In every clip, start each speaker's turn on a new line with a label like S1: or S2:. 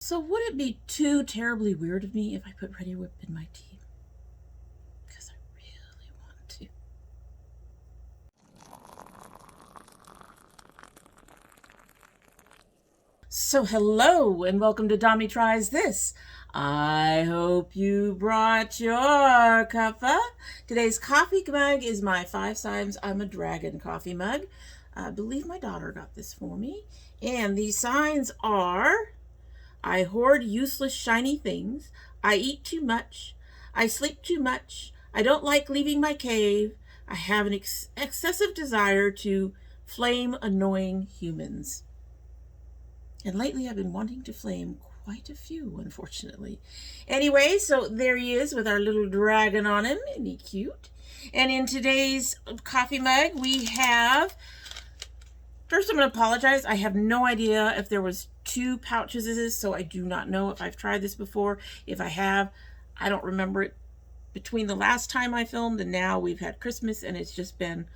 S1: So would it be too terribly weird of me if I put Ready Whip in my tea? Because I really want to. So hello and welcome to domytriesthis. I hope you brought your cuppa. Today's coffee mug is my 5 times I'm a dragon coffee mug. I believe my daughter got this for me. And the signs are: I hoard useless shiny things. I eat too much. I sleep too much. I don't like leaving my cave. I have an excessive desire to flame annoying humans. And lately I've been wanting to flame quite a few, unfortunately. Anyway, so there he is with our little dragon on him. Isn't he cute? And in today's coffee mug, we have... First, I'm going to apologize. I have no idea if there was 2 pouches of this, so I do not know if I've tried this before. If I have, I don't remember it. Between the last time I filmed and now, we've had Christmas, and it's just been,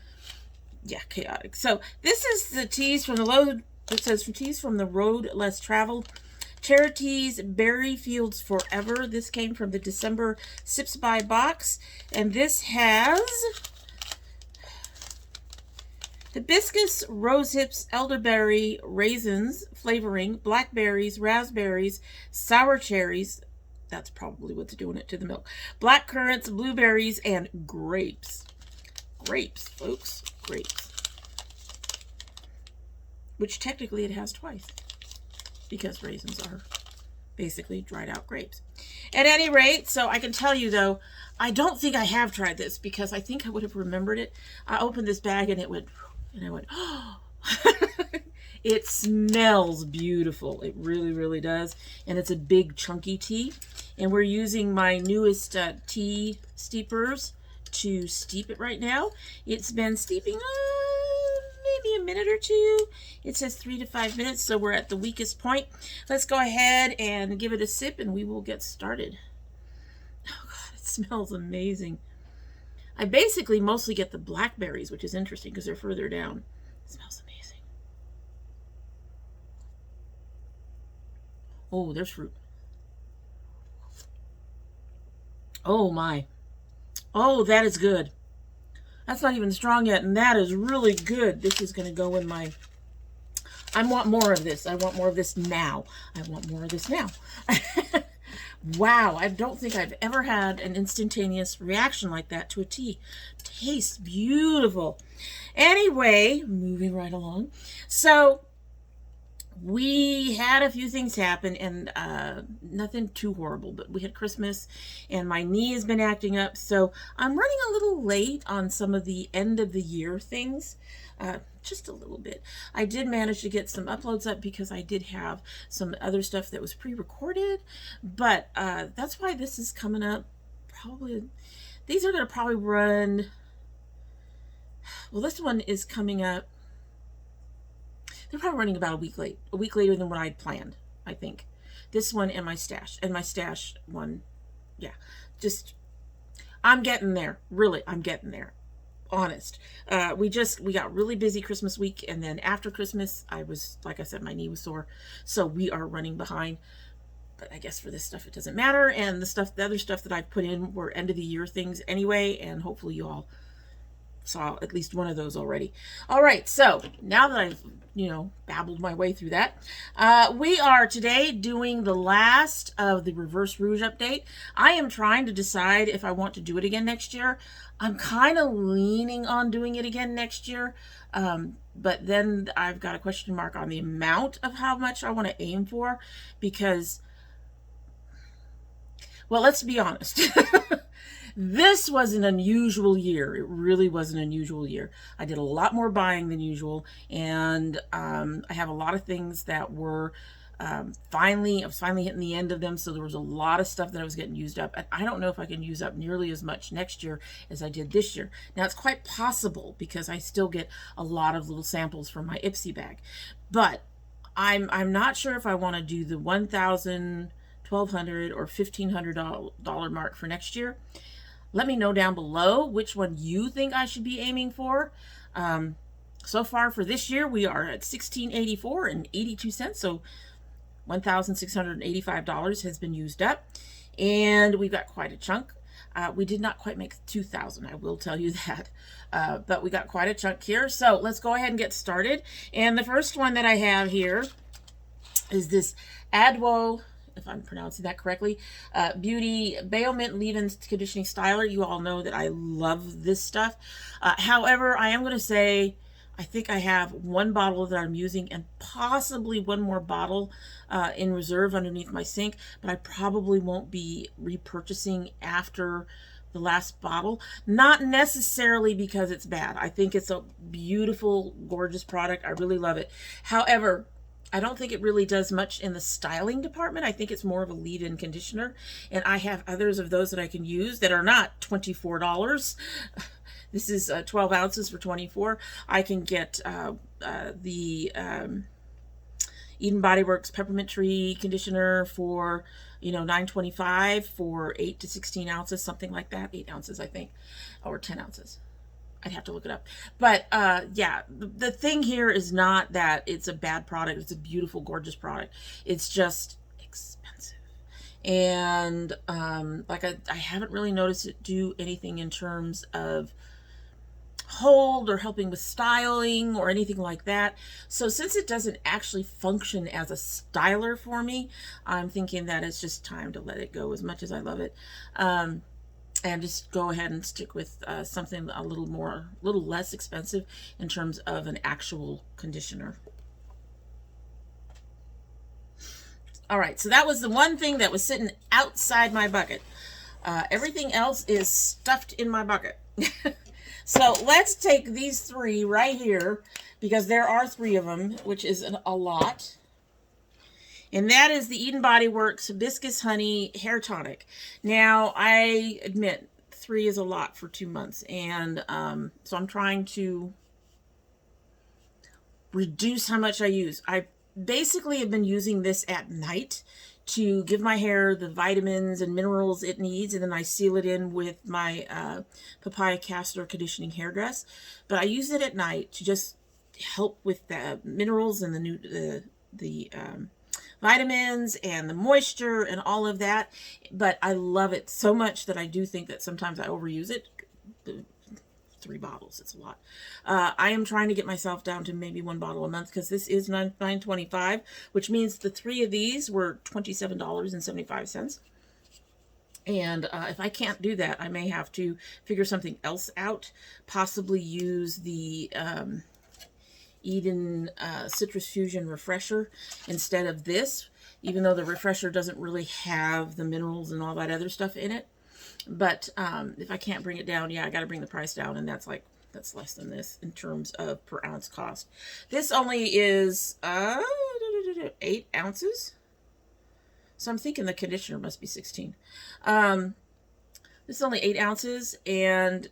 S1: yeah, chaotic. So this is the teas from the road. It says teas from the road less traveled. Chariteas Berry Fields Forever. This came from the December Sips by box, and this has hibiscus, rose hips, elderberry, raisins, flavoring, blackberries, raspberries, sour cherries. That's probably what's doing it to the milk. Black currants, blueberries, and grapes. Grapes, folks. Grapes. Which technically it has twice, because raisins are basically dried out grapes. At any rate, so I can tell you though, I don't think I have tried this, because I think I would have remembered it. I opened this bag and it went, and I went, oh. It smells beautiful. It really, really does. And it's a big chunky tea. And we're using my newest tea steepers to steep it right now. It's been steeping maybe a minute or 2. It says 3 to 5 minutes, so we're at the weakest point. Let's go ahead and give it a sip and we will get started. Oh God, it smells amazing. I basically mostly get the blackberries, which is interesting because they're further down. It smells amazing. Oh, there's fruit. Oh my. Oh, that is good. That's not even strong yet, and that is really good. This is going to go in my... I want more of this. I want more of this now. I want more of this now. Wow, I don't think I've ever had an instantaneous reaction like that to a tea. Tastes beautiful. Anyway, moving right along. So we had a few things happen, and nothing too horrible, but we had Christmas and my knee has been acting up, so I'm running a little late on some of the end of the year things. Just a little bit. I did manage to get some uploads up because I did have some other stuff that was pre-recorded, but that's why this is coming up probably. These are going to probably run, well, this one is coming up, they're probably running about a week later than what I'd planned, I think. This one and my stash one, yeah, just, I'm getting there. Really, I'm getting there. Honest. We got really busy Christmas week, and then after Christmas, I was, like I said, my knee was sore, so we are running behind. But I guess for this stuff, it doesn't matter, and the other stuff that I've put in were end of the year things anyway, and hopefully you all saw at least one of those already. All right, so now that I've, babbled my way through that, we are today doing the last of the Reverse Rouge update. I am trying to decide if I want to do it again next year. I'm kind of leaning on doing it again next year, but then I've got a question mark on the amount of how much I want to aim for, because, well, let's be honest. This was an unusual year. It really was an unusual year. I did a lot more buying than usual, and I have a lot of things that were I was finally hitting the end of them, so there was a lot of stuff that I was getting used up, and I don't know if I can use up nearly as much next year as I did this year. Now, it's quite possible because I still get a lot of little samples from my Ipsy bag, but I'm not sure if I want to do the $1,000, $1,200, or $1,500 mark for next year. Let me know down below which one you think I should be aiming for. So far for this year, we are at $16.84 and 82 cents. So $1,685 has been used up, and we've got quite a chunk. We did not quite make 2,000, I will tell you that, but we got quite a chunk here. So let's go ahead and get started. And the first one that I have here is this Adwo, if I'm pronouncing that correctly, Beauty Baomint Leave-In Conditioning Styler. You all know that I love this stuff. However, I am going to say I think I have one bottle that I'm using and possibly one more bottle in reserve underneath my sink, but I probably won't be repurchasing after the last bottle. Not necessarily because it's bad. I think it's a beautiful, gorgeous product. I really love it. However, I don't think it really does much in the styling department. I think it's more of a leave-in conditioner, and I have others of those that I can use that are not $24. This is 12 ounces for $24. I can get the Eden Body Works Peppermint Tree Conditioner for, $9.25 for 8 to 16 ounces, something like that. 8 ounces, I think, or 10 ounces. I'd have to look it up. But yeah, the thing here is not that it's a bad product. It's a beautiful, gorgeous product. It's just expensive. And like I haven't really noticed it do anything in terms of hold or helping with styling or anything like that. So since it doesn't actually function as a styler for me, I'm thinking that it's just time to let it go, as much as I love it. And just go ahead and stick with something a little less expensive in terms of an actual conditioner. All right, so that was the one thing that was sitting outside my bucket. Everything else is stuffed in my bucket. So let's take these three right here, because there are 3 of them, which is a lot. And that is the Eden Body Works Hibiscus Honey Hair Tonic. Now, I admit 3 is a lot for 2 months. And so I'm trying to reduce how much I use. I basically have been using this at night to give my hair the vitamins and minerals it needs. And then I seal it in with my papaya castor conditioning hairdress. But I use it at night to just help with the minerals and the vitamins and the moisture and all of that. But I love it so much that I do think that sometimes I overuse it. 3 bottles, it's a lot. I am trying to get myself down to maybe 1 bottle a month, because this is $9.25, which means the 3 of these were $27.75. And if I can't do that, I may have to figure something else out, possibly use the Eden Citrus Fusion Refresher instead of this, even though the refresher doesn't really have the minerals and all that other stuff in it. But if I can't bring it down, yeah, I got to bring the price down, and that's less than this in terms of per ounce cost. This only is 8 ounces. So I'm thinking the conditioner must be 16. This is only 8 ounces, and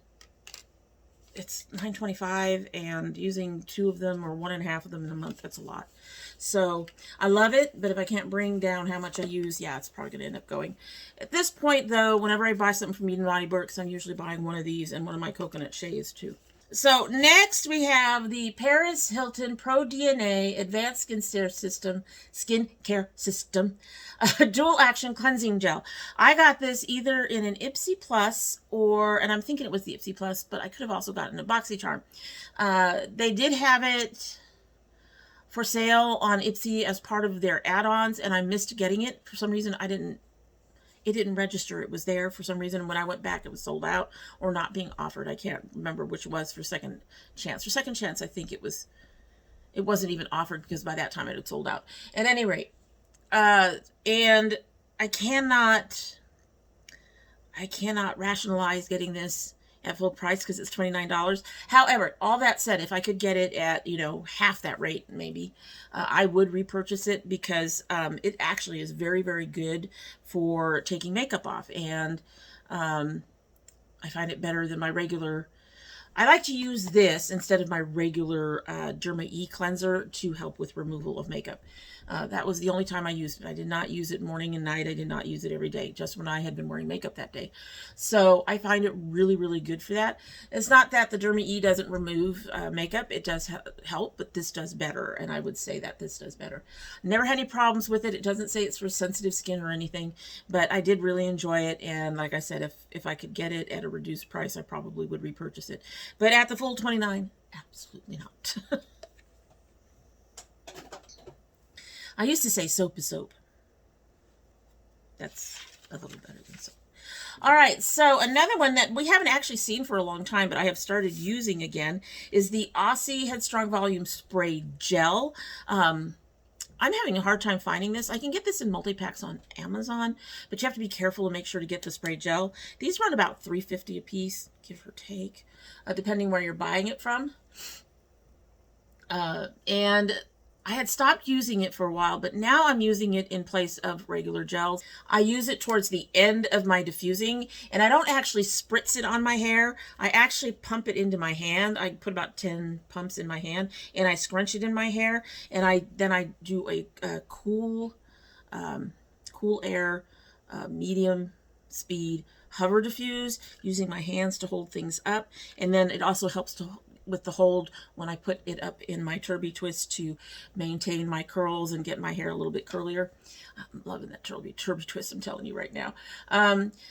S1: it's $9.25, and using 2 of them or 1.5 of them in a month, that's a lot. So I love it, but if I can't bring down how much I use, yeah, it's probably going to end up going. At this point, though, whenever I buy something from Eden Body Works, I'm usually buying one of these and one of my coconut Sheas too. So next we have the Paris Hilton Pro DNA Advanced Skincare System Dual Action Cleansing Gel. I got this either in an Ipsy Plus and I'm thinking it was the Ipsy Plus, but I could have also gotten a BoxyCharm. They did have it for sale on Ipsy as part of their add-ons, and I missed getting it. For some reason, it didn't register. It was there for some reason. When I went back, it was sold out or not being offered. I can't remember which was for Second Chance. For Second Chance, I think it wasn't even offered, because by that time it had sold out. At any rate, and I cannot rationalize getting this at full price because it's $29. However, all that said, if I could get it at, half that rate, maybe, I would repurchase it, because it actually is very, very good for taking makeup off. And I find it better than my regular. I like to use this instead of my regular Derma E cleanser to help with removal of makeup. That was the only time I used it. I did not use it morning and night. I did not use it every day, just when I had been wearing makeup that day. So I find it really, really good for that. It's not that the Derma E doesn't remove makeup. It does help, but this does better. And I would say that this does better. Never had any problems with it. It doesn't say it's for sensitive skin or anything, but I did really enjoy it. And like I said, if I could get it at a reduced price, I probably would repurchase it. But at the full $29, absolutely not. I used to say soap is soap. That's a little better than soap. All right, so another one that we haven't actually seen for a long time, but I have started using again, is the Aussie Headstrong Volume Spray Gel. I'm having a hard time finding this. I can get this in multi-packs on Amazon, but you have to be careful and make sure to get the spray gel. These run about $3.50 a piece, give or take, depending where you're buying it from. And I had stopped using it for a while, but now I'm using it in place of regular gels. I use it towards the end of my diffusing, and I don't actually spritz it on my hair. I actually pump it into my hand. I put about 10 pumps in my hand, and I scrunch it in my hair, and then I do a cool air, medium speed hover diffuse using my hands to hold things up, and then it also helps with the hold when I put it up in my Turby twist to maintain my curls and get my hair a little bit curlier. I'm loving that Turby twist, I'm telling you right now.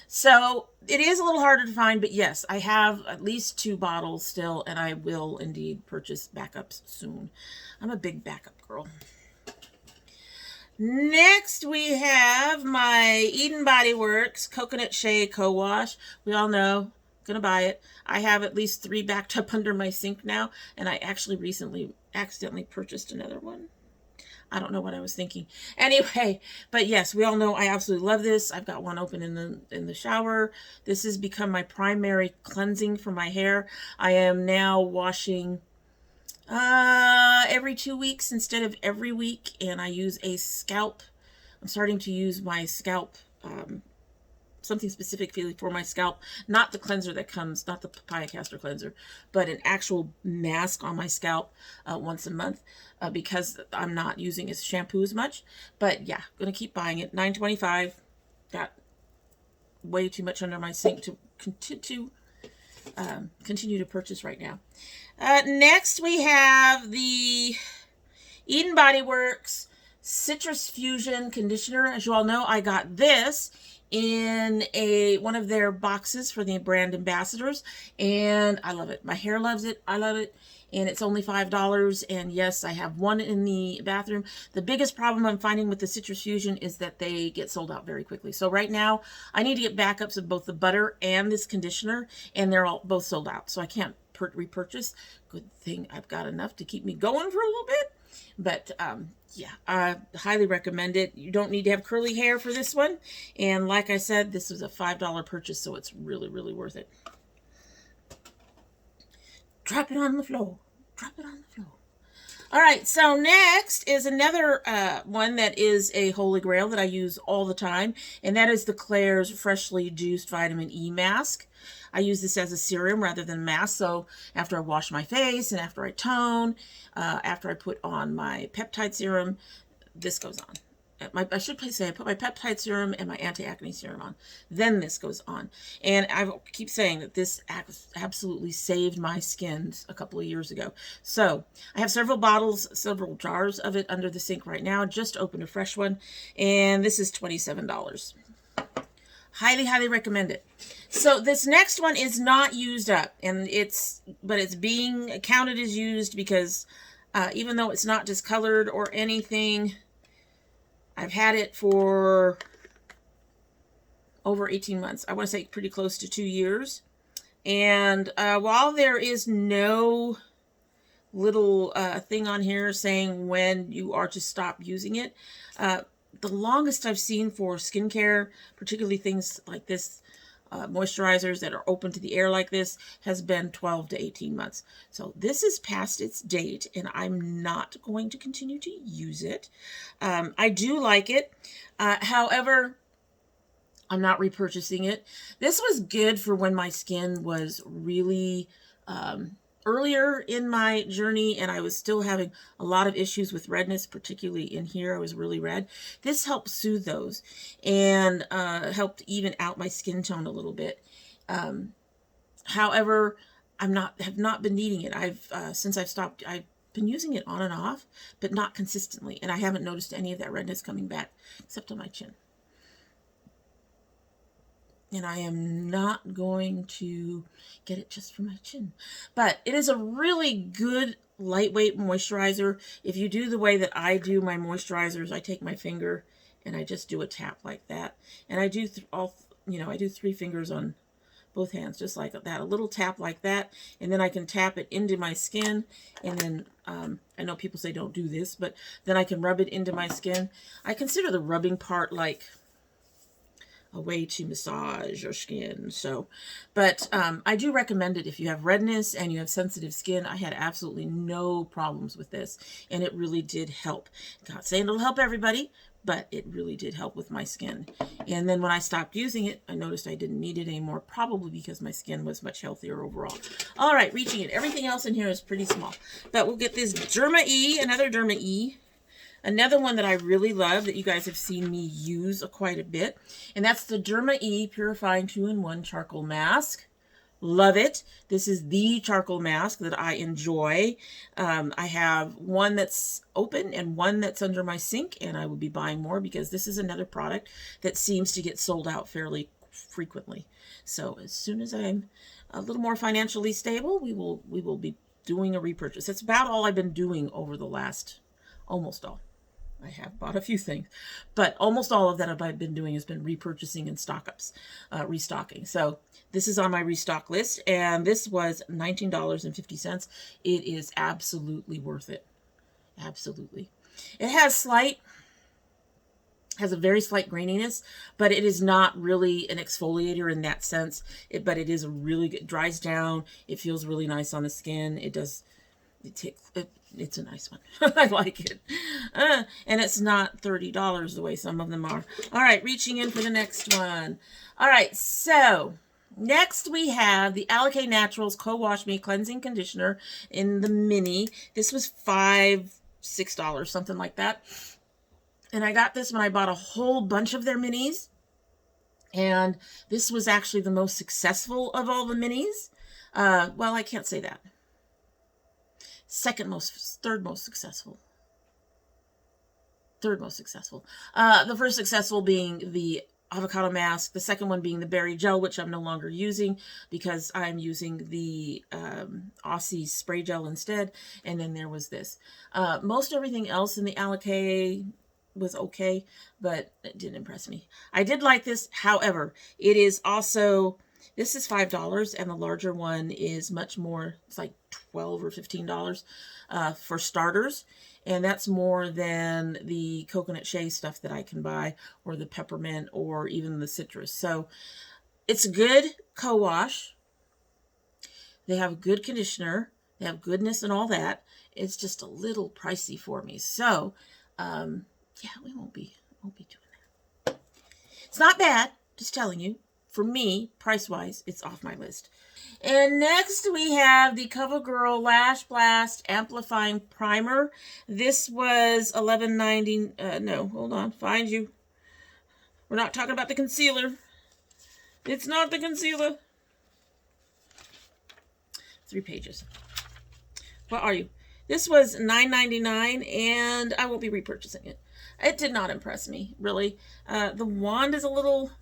S1: So it is a little harder to find, but yes, I have at least 2 bottles still, and I will indeed purchase backups soon. I'm a big backup girl. Next, we have my Eden Body Works Coconut Shea Co-Wash. We all know, gonna buy it. I have at least 3 backed up under my sink now, and I actually recently accidentally purchased another one. I don't know what I was thinking. Anyway, but yes, we all know I absolutely love this. I've got one open in the shower. This has become my primary cleansing for my hair. I am now washing every 2 weeks instead of every week, and I use a scalp. I'm starting to use my scalp, something specifically for my scalp, not the cleanser that comes, not the papaya castor cleanser, but an actual mask on my scalp once a month, because I'm not using a shampoo as much. But yeah, gonna keep buying it. $9.25. Got way too much under my sink to continue to purchase right now. Next, we have the Eden Body Works Citrus Fusion Conditioner. As you all know, I got this in one of their boxes for the brand ambassadors, and I love it. My hair loves it. I love it. And it's only $5. And yes, I have one in the bathroom. The biggest problem I'm finding with the Citrus Fusion is that they get sold out very quickly. So right now, I need to get backups of both the butter and this conditioner, and they're both sold out. So I can't repurchase. Good thing I've got enough to keep me going for a little bit. But yeah, I highly recommend it. You don't need to have curly hair for this one. And like I said, this was a $5 purchase, so it's really, really worth it. Drop it on the floor. Drop it on the floor. All right, so next is another one that is a holy grail that I use all the time, and that is the Klairs Freshly Juiced Vitamin E Mask. I use this as a serum rather than mask, so after I wash my face and after I tone, after I put on my peptide serum, this goes on. I should say I put my peptide serum and my anti-acne serum on. Then this goes on. And I keep saying that this absolutely saved my skin a couple of years ago. So I have several bottles, several jars of it under the sink right now. Just opened a fresh one. And this is $27. Highly, highly recommend it. So this next one is not used up. But it's being counted as used because even though it's not discolored or anything, I've had it for over 18 months. I want to say pretty close to 2 years. And while there is no little thing on here saying when you are to stop using it, the longest I've seen for skincare, particularly things like this, moisturizers that are open to the air like this, has been 12 to 18 months. So this is past its date, and I'm not going to continue to use it. I do like it. However, I'm not repurchasing it. This was good for when my skin was really earlier in my journey and I was still having a lot of issues with redness, particularly in here. I was really red. This helped soothe those and helped even out my skin tone a little bit. However, have not been needing it. Since I've stopped, I've been using it on and off, but not consistently, and I haven't noticed any of that redness coming back except on my chin. And I am not going to get it just for my chin. But it is a really good lightweight moisturizer. If you do the way that I do my moisturizers, I take my finger and I just do a tap like that. And I do I do 3 fingers on both hands, just like that. A little tap like that. And then I can tap it into my skin. And then, I know people say don't do this, but then I can rub it into my skin. I consider the rubbing part like a way to massage your skin. So, but I do recommend it if you have redness and you have sensitive skin. I had absolutely no problems with this, and it really did help. Not saying it'll help everybody, but it really did help with my skin. And then when I stopped using it, I noticed I didn't need it anymore, probably because my skin was much healthier overall. All right, reaching it. Everything else in here is pretty small, but we'll get this Derma E, another Derma E. Another one that I really love that you guys have seen me use quite a bit, and that's the Derma E Purifying 2-in-1 Charcoal Mask. Love it. This is the charcoal mask that I enjoy. I have one that's open and one that's under my sink, and I will be buying more because this is another product that seems to get sold out fairly frequently. So as soon as I'm a little more financially stable, we will be doing a repurchase. That's about all I've been doing over the last, almost all. I have bought a few things, but almost all of that I've been doing has been repurchasing and restocking. So this is on my restock list, and this was $19.50. It is absolutely worth it. Absolutely. It has a very slight graininess, but it is not really an exfoliator in that sense. But it is a really good, dries down. It feels really nice on the skin. It's a nice one. I like it. And it's not $30 the way some of them are. All right, reaching in for the next one. All right, so next we have the Alake Naturals Co-Wash Me Cleansing Conditioner in the mini. This was $6, something like that. And I got this when I bought a whole bunch of their minis. And this was actually the most successful of all the minis. Well, I can't say that. Third most successful. The first successful being the avocado mask, the second one being the berry gel, which I'm no longer using because I'm using the Aussie spray gel instead, and then there was this. Most everything else in the Alake was okay, but it didn't impress me. I did like this, however, it is also... This is $5, and the larger one is much more. It's like $12 or $15 for starters, and that's more than the coconut shea stuff that I can buy, or the peppermint, or even the citrus. So it's a good co-wash. They have a good conditioner. They have goodness and all that. It's just a little pricey for me. So yeah, we won't be doing that. It's not bad, just telling you. For me, price-wise, it's off my list. And next we have the CoverGirl Lash Blast Amplifying Primer. This was $11.90. No, hold on. Find you. We're not talking about the concealer. It's not the concealer. 3 pages. What are you? This was $9.99, and I won't be repurchasing it. It did not impress me, really. The wand is a little...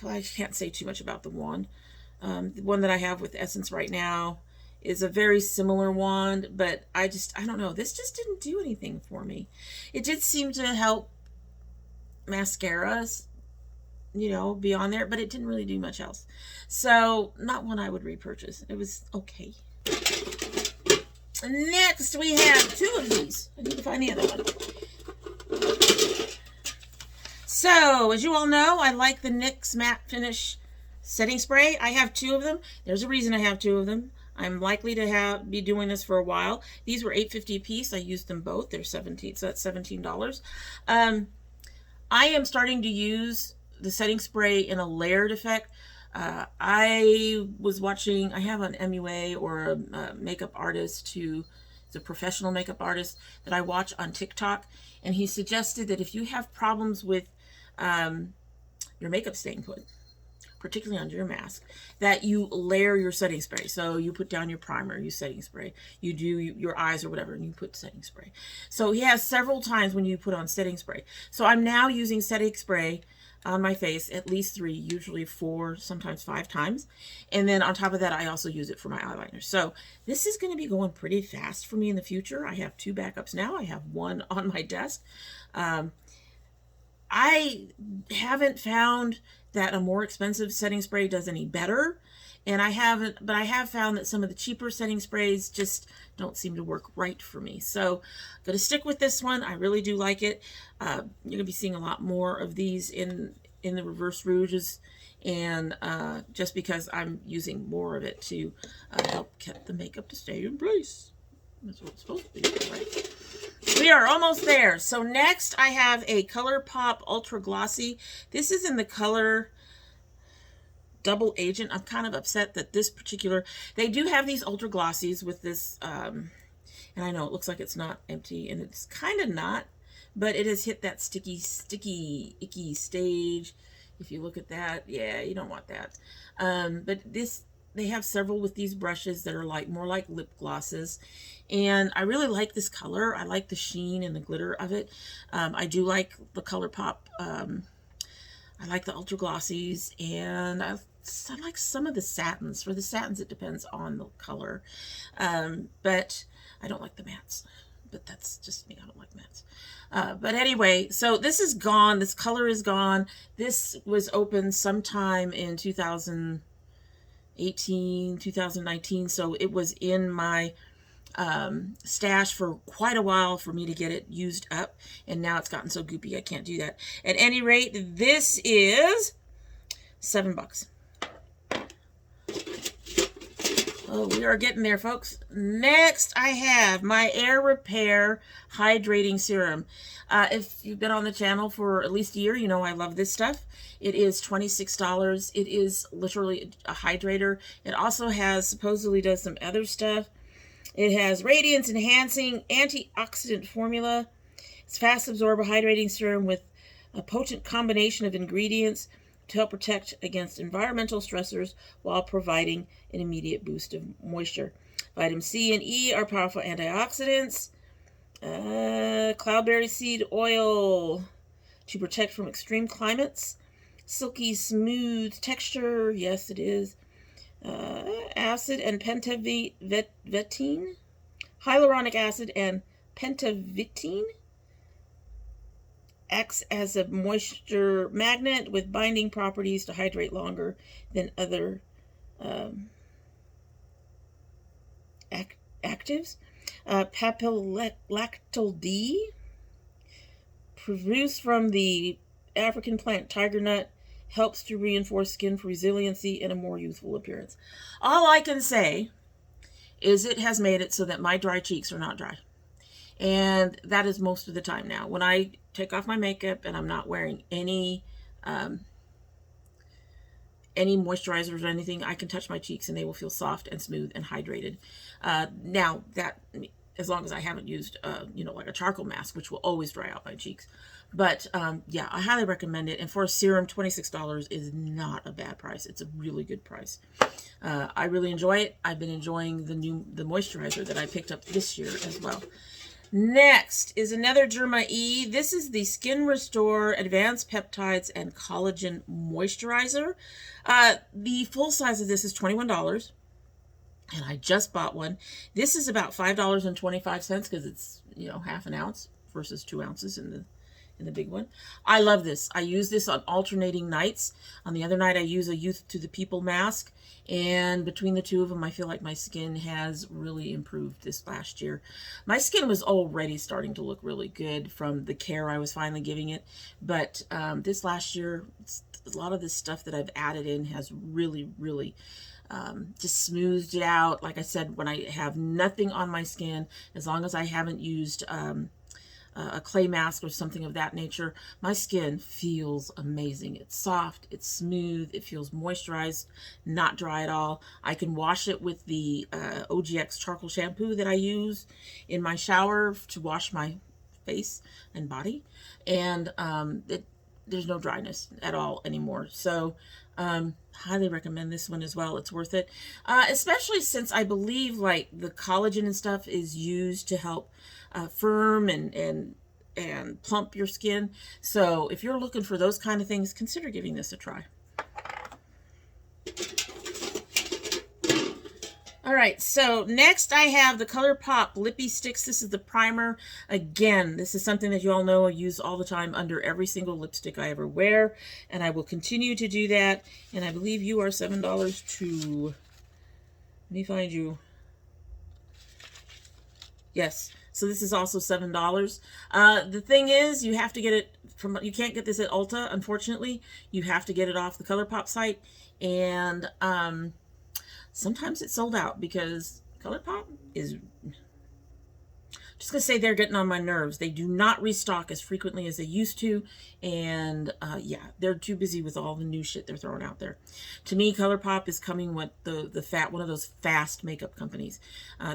S1: I can't say too much about the wand. The one that I have with Essence right now is a very similar wand, but I don't know. This just didn't do anything for me. It did seem to help mascaras, be on there, but it didn't really do much else. So, not one I would repurchase. It was okay. Next, we have 2 of these. I need to find the other one. So, as you all know, I like the NYX Matte Finish Setting Spray. I have 2 of them. There's a reason I have 2 of them. I'm likely to be doing this for a while. These were $8.50 a piece. I used them both. They're $17, so that's $17. I am starting to use the setting spray in a layered effect. I was watching, I have an MUA or a makeup artist who is a professional makeup artist that I watch on TikTok, and he suggested that if you have problems with your makeup staying put, particularly under your mask, that you layer your setting spray. So you put down your primer, you setting spray, you do your eyes or whatever, and you put setting spray. So he has several times when you put on setting spray. So I'm now using setting spray on my face at least 3, usually 4, sometimes 5 times. And then on top of that, I also use it for my eyeliner. So this is going to be going pretty fast for me in the future. I have 2 backups now. I have 1 on my desk. I haven't found that a more expensive setting spray does any better. And I have found that some of the cheaper setting sprays just don't seem to work right for me. So I'm going to stick with this one. I really do like it. You're going to be seeing a lot more of these in the Reverse Rouges, and just because I'm using more of it to help get the makeup to stay in place. That's what it's supposed to be, right? We are almost there. So next I have a ColourPop Ultra Glossy. This is in the color Double Agent. I'm kind of upset that this particular, they do have these ultra glossies with this, and I know it looks like it's not empty, and it's kind of not, but it has hit that sticky, icky stage. If you look at that, yeah, you don't want that. But this, they have several with these brushes that are like more like lip glosses, and I really like this color. I like the sheen and the glitter of it. I do like the ColourPop. I like the ultra glossies, and I like some of the satins. For the satins, it depends on the color, but I don't like the mattes. But that's just me. I don't like mattes. But anyway, so this is gone. This color is gone. This was opened sometime in 2018, 2019. So it was in my stash for quite a while for me to get it used up, and now it's gotten so goopy I can't do that. At any rate, this is $7. Oh, we are getting there, folks. Next, I have my Air Repair Hydrating Serum. If you've been on the channel for at least a year, you know I love this stuff. It is $26. It is literally a hydrator. It also has, supposedly does some other stuff. It has radiance enhancing antioxidant formula. It's fast absorber hydrating serum with a potent combination of ingredients to help protect against environmental stressors while providing an immediate boost of moisture. Vitamin C and E are powerful antioxidants. Cloudberry seed oil to protect from extreme climates. Silky smooth texture. Yes, it is. Acid and pentavitine. Hyaluronic acid and pentavitine acts as a moisture magnet with binding properties to hydrate longer than other actives. Papillactyl D, produced from the African plant tiger nut, helps to reinforce skin for resiliency and a more youthful appearance. All I can say is it has made it so that my dry cheeks are not dry. And that is most of the time now. When I take off my makeup and I'm not wearing any moisturizers or anything, I can touch my cheeks and they will feel soft and smooth and hydrated. Now, that, as long as I haven't used, you know, like a charcoal mask, which will always dry out my cheeks. But yeah, I highly recommend it. And for a serum, $26 is not a bad price. It's a really good price. I really enjoy it. I've been enjoying the moisturizer that I picked up this year as well. Next is another Derma E. This is the Skin Restore Advanced Peptides and Collagen Moisturizer. The full size of this is $21. And I just bought one. This is about $5.25 because it's, you know, half an ounce versus 2 ounces in the big one. I love this. I use this on alternating nights. On the other night, I use a Youth to the People mask. And between the two of them, I feel like my skin has really improved this last year. My skin was already starting to look really good from the care I was finally giving it. But this last year, a lot of this stuff that I've added in has really, really just smoothed it out. Like I said, when I have nothing on my skin, as long as I haven't used a clay mask or something of that nature, my skin feels amazing. It's soft, it's smooth, it feels moisturized, not dry at all. I can wash it with the OGX charcoal shampoo that I use in my shower to wash my face and body, and there's no dryness at all anymore. So highly recommend this one as well. It's worth it, especially since I believe like the collagen and stuff is used to help firm and plump your skin. So if you're looking for those kind of things, consider giving this a try. All right, so next I have the ColourPop Lippy Sticks. This is the primer. Again, this is something that you all know I use all the time under every single lipstick I ever wear, and I will continue to do that. And I believe you are $7 too. Let me find you. Yes, so this is also $7. The thing is, you have to get it from, you can't get this at Ulta, unfortunately. You have to get it off the ColourPop site, and sometimes it's sold out because ColourPop is, just gonna say, they're getting on my nerves. They do not restock as frequently as they used to, and yeah, they're too busy with all the new shit they're throwing out there. To me, ColourPop is coming with one of those fast makeup companies.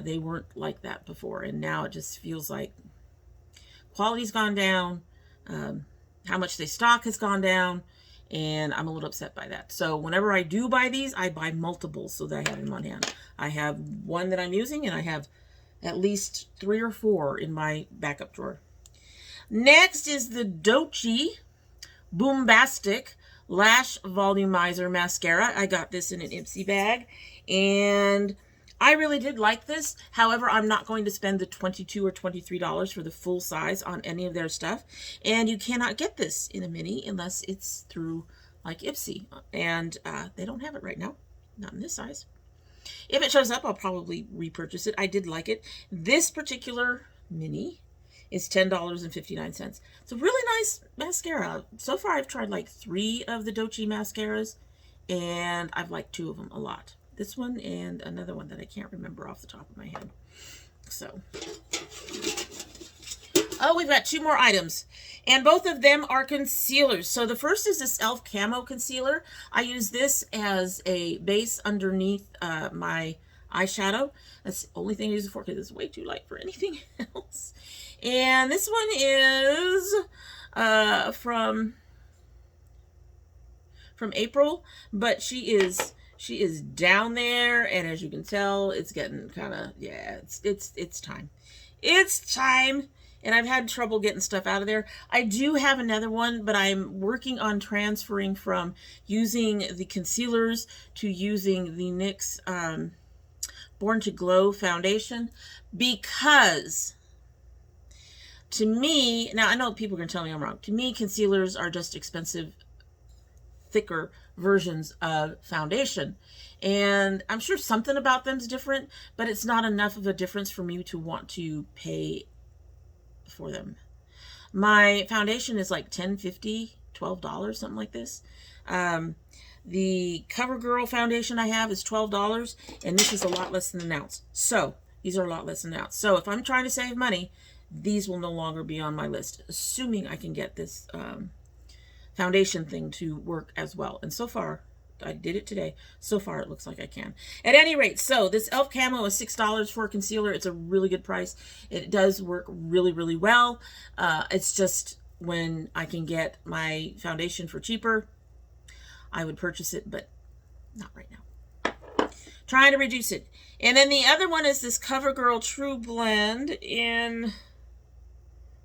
S1: They weren't like that before, and now it just feels like quality's gone down, how much they stock has gone down, and I'm a little upset by that. So whenever I do buy these, I buy multiples so that I have them on hand. I have one that I'm using, and I have at least 3 or 4 in my backup drawer. Next is the Dochi Boombastic Lash Volumizer Mascara. I got this in an Ipsy bag, and I really did like this. However, I'm not going to spend the $22 or $23 for the full size on any of their stuff. And you cannot get this in a mini unless it's through like Ipsy. And they don't have it right now. Not in this size. If it shows up, I'll probably repurchase it. I did like it. This particular mini is $10.59. It's a really nice mascara. So far, I've tried like 3 of the Dochi mascaras, and I've liked 2 of them a lot. This one and another one that I can't remember off the top of my head. So, oh, we've got 2 more items, and both of them are concealers. So the first is this e.l.f. Camo Concealer. I use this as a base underneath my eyeshadow. That's the only thing I use it for because it's way too light for anything else. And this one is from April, but she is down there, and as you can tell, it's getting kind of, yeah, it's time. It's time, and I've had trouble getting stuff out of there. I do have another one, but I'm working on transferring from using the concealers to using the NYX Born to Glow foundation, because to me, now I know people are going to tell me I'm wrong, to me concealers are just expensive, thicker versions of foundation, and I'm sure something about them's different, but it's not enough of a difference for me to want to pay for them. My foundation is like $10.50, $12, something like this. The CoverGirl foundation I have is $12, and this is a lot less than an ounce. So these are a lot less than an ounce. So if I'm trying to save money, these will no longer be on my list, assuming I can get this foundation thing to work as well. And so far, I did it today. So far, it looks like I can. At any rate, so this e.l.f. Camo is $6 for a concealer. It's a really good price. It does work really, really well. It's just when I can get my foundation for cheaper, I would purchase it, but not right now. Trying to reduce it. And then the other one is this CoverGirl True Blend in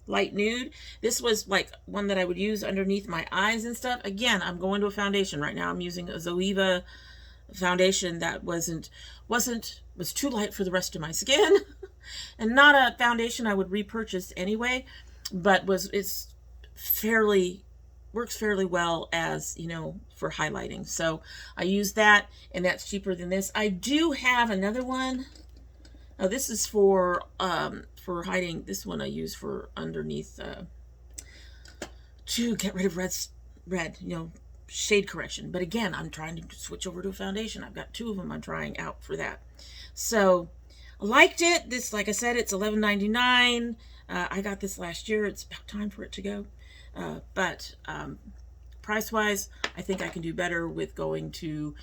S1: light nude. This was like one that I would use underneath my eyes and stuff. Again, I'm going to a foundation right now. I'm using a Zoeva foundation that was too light for the rest of my skin, and not a foundation I would repurchase anyway, but works fairly well as, you know, for highlighting. So I use that, and that's cheaper than this. I do have another one. Now this is for hiding. This one I use for underneath to get rid of red, you know, shade correction. But again, I'm trying to switch over to a foundation. I've got 2 of them I'm trying out for that. So I liked it. This, like I said, it's $11.99. I got this last year. It's about time for it to go. But price-wise, I think I can do better with going to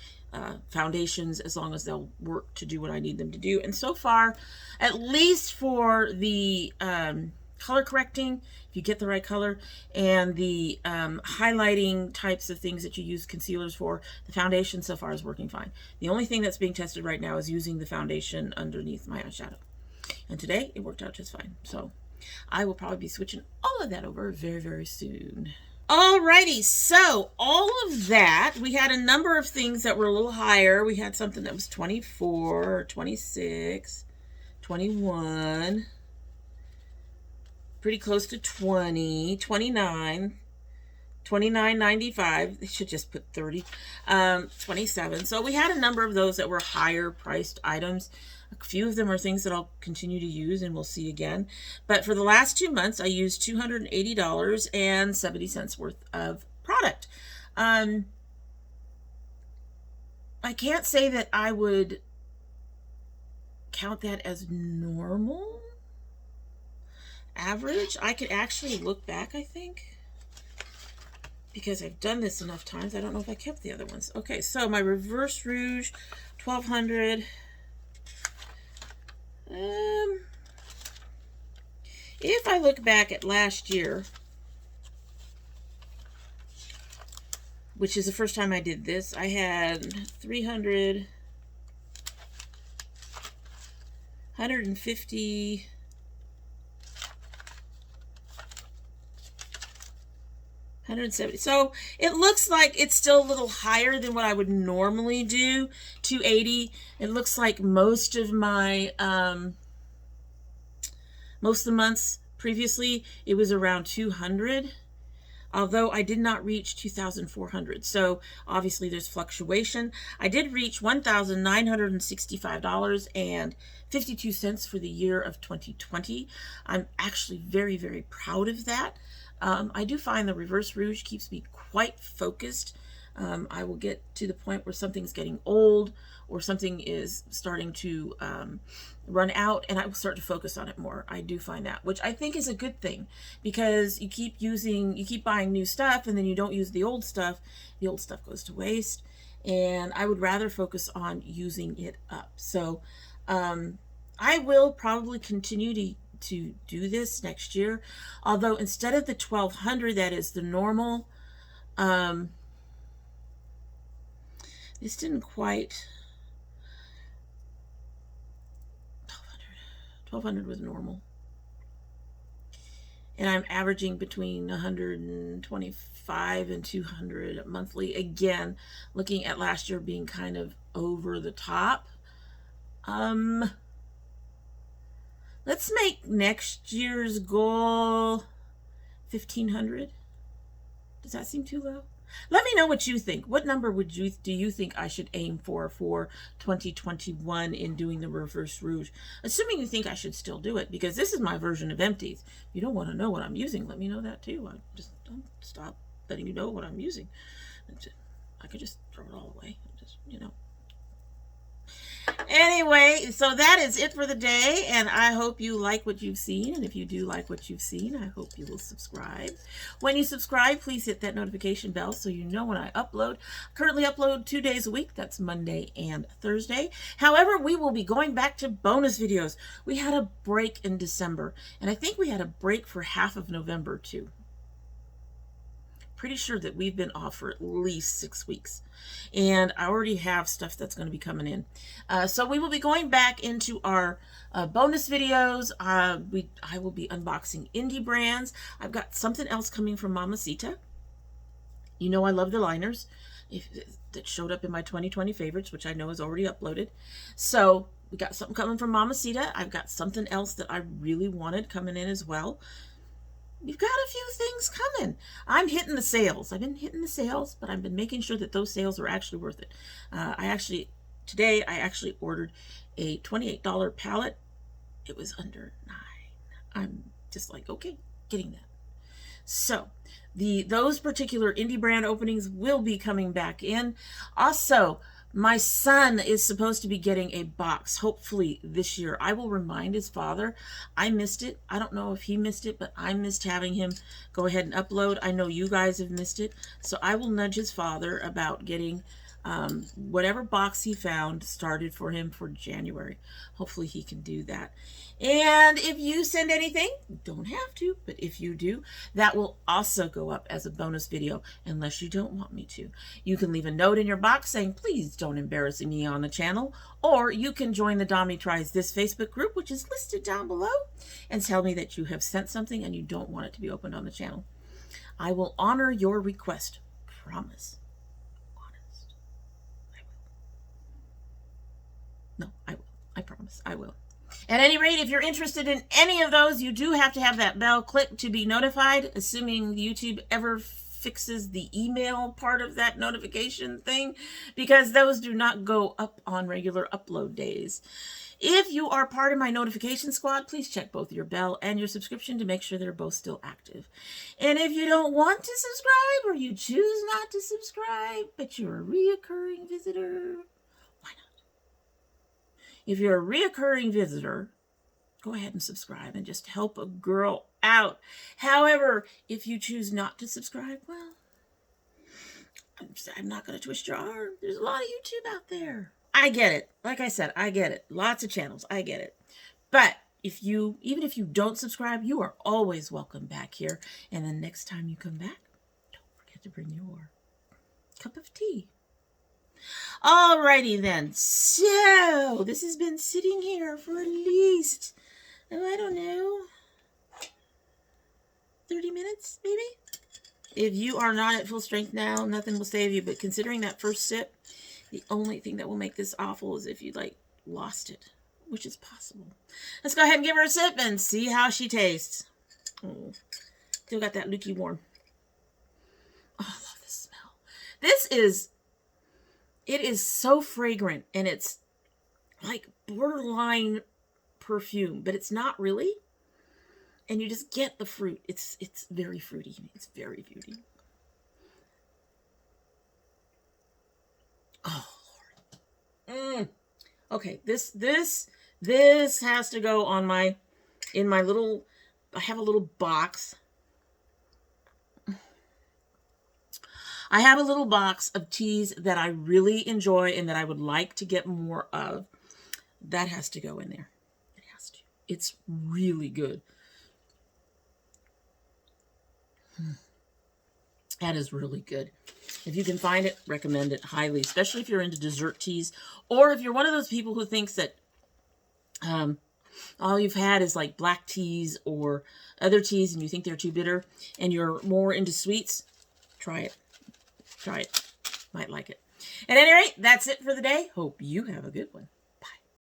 S1: foundations, as long as they'll work to do what I need them to do. And so far, at least for the color correcting, if you get the right color, and the highlighting types of things that you use concealers for, the foundation so far is working fine. The only thing that's being tested right now is using the foundation underneath my eyeshadow. And today, it worked out just fine. So I will probably be switching all of that over very, very soon. Alrighty, so all of that, we had a number of things that were a little higher. We had something that was 24, 26, 21, pretty close to 20, 29, 29.95. They should just put 30, 27. So we had a number of those that were higher priced items. A few of them are things that I'll continue to use and we'll see again. But for the last 2 months, I used $280.70 worth of product. I can't say that I would count that as normal, average. I could actually look back, I think, because I've done this enough times. I don't know if I kept the other ones. Okay, so my Reverse Rouge, 1200. If I look back at last year, which is the first time I did this, I had 300, 150, 170. So it looks like it's still a little higher than what I would normally do. 280. It looks like most of my most of the months previously it was around 200, although I did not reach 2,400. So obviously there's fluctuation. I did reach $1,965.52 for the year of 2020. I'm actually very, very proud of that. I do find the Reverse Rouge keeps me quite focused. I will get to the point where something's getting old or something is starting to run out, and I will start to focus on it more. I do find that, which I think is a good thing, because you keep buying new stuff, and then you don't use the old stuff. The old stuff goes to waste, and I would rather focus on using it up. So I will probably continue to do this next year, although instead of the 1,200 that is the normal, this didn't quite. 1,200 was normal, and I'm averaging between 125 and 200 monthly. Again, looking at last year being kind of over the top. Let's make next year's goal 1,500. Does that seem too low? Let me know what you think. What number do you think I should aim for 2021 in doing the Reverse Rouge? Assuming you think I should still do it, because this is my version of empties. If you don't want to know what I'm using, let me know that too. I just don't stop letting you know what I'm using. I could just throw it all away. Just, you know. Anyway, so that is it for the day, and I hope you like what you've seen. And if you do like what you've seen, I hope you will subscribe. When you subscribe, please hit that notification bell so you know when I upload. I currently upload 2 days a week. That's Monday and Thursday. However, we will be going back to bonus videos. We had a break in December, and I think we had a break for half of November too. Pretty sure that we've been off for at least 6 weeks, and I already have stuff that's going to be coming in. So we will be going back into our bonus videos. I will be unboxing indie brands. I've got something else coming from Mamacita. You know I love the liners that showed up in my 2020 favorites, which I know is already uploaded. So we got something coming from Mamacita. I've got something else that I really wanted coming in as well. We've got a few things coming. I'm hitting the sales. I've been hitting the sales, but I've been making sure that those sales are actually worth it. Today I actually ordered a $28 palette. It was under $9. I'm just like, okay, getting that. So those particular indie brand openings will be coming back in. Also, My son is supposed to be getting a box, hopefully this year. I will remind his father. I missed it. I don't know if he missed it, but I missed having him go ahead and upload. I know you guys have missed it. So I will nudge his father about getting whatever box he found started for him for January. Hopefully he can do that. And if you send anything, don't have to, but if you do, that will also go up as a bonus video unless you don't want me to. You can leave a note in your box saying, please don't embarrass me on the channel, or you can join the domytriesthis Facebook group, which is listed down below, and tell me that you have sent something and you don't want it to be opened on the channel. I will honor your request. Promise. No, I will. I promise. I will. At any rate, if you're interested in any of those, you do have to have that bell clicked to be notified, assuming YouTube ever fixes the email part of that notification thing, because those do not go up on regular upload days. If you are part of my notification squad, please check both your bell and your subscription to make sure they're both still active. And if you don't want to subscribe, or you choose not to subscribe, but you're a reoccurring visitor, if you're a reoccurring visitor, go ahead and subscribe and just help a girl out. However, if you choose not to subscribe, well, I'm not going to twist your arm. There's a lot of YouTube out there. I get it. Like I said, I get it. Lots of channels. I get it. But even if you don't subscribe, you are always welcome back here. And then next time you come back, don't forget to bring your cup of tea. Alrighty then, so this has been sitting here for at least, I don't know, 30 minutes maybe? If you are not at full strength now, nothing will save you, but considering that first sip, the only thing that will make this awful is if you lost it, which is possible. Let's go ahead and give her a sip and see how she tastes. Oh, still got that lukewarm. Oh, I love this smell. It is so fragrant, and it's like borderline perfume, but it's not really. And you just get the fruit. It's very fruity. It's very fruity. Oh, Lord. Okay, this has to go on I have a little box. I have a little box of teas that I really enjoy and that I would like to get more of. That has to go in there. It has to. It's really good. That is really good. If you can find it, recommend it highly, especially if you're into dessert teas, or if you're one of those people who thinks that all you've had is like black teas or other teas and you think they're too bitter and you're more into sweets, try it. Try it. Might like it. At any rate, that's it for the day. Hope you have a good one.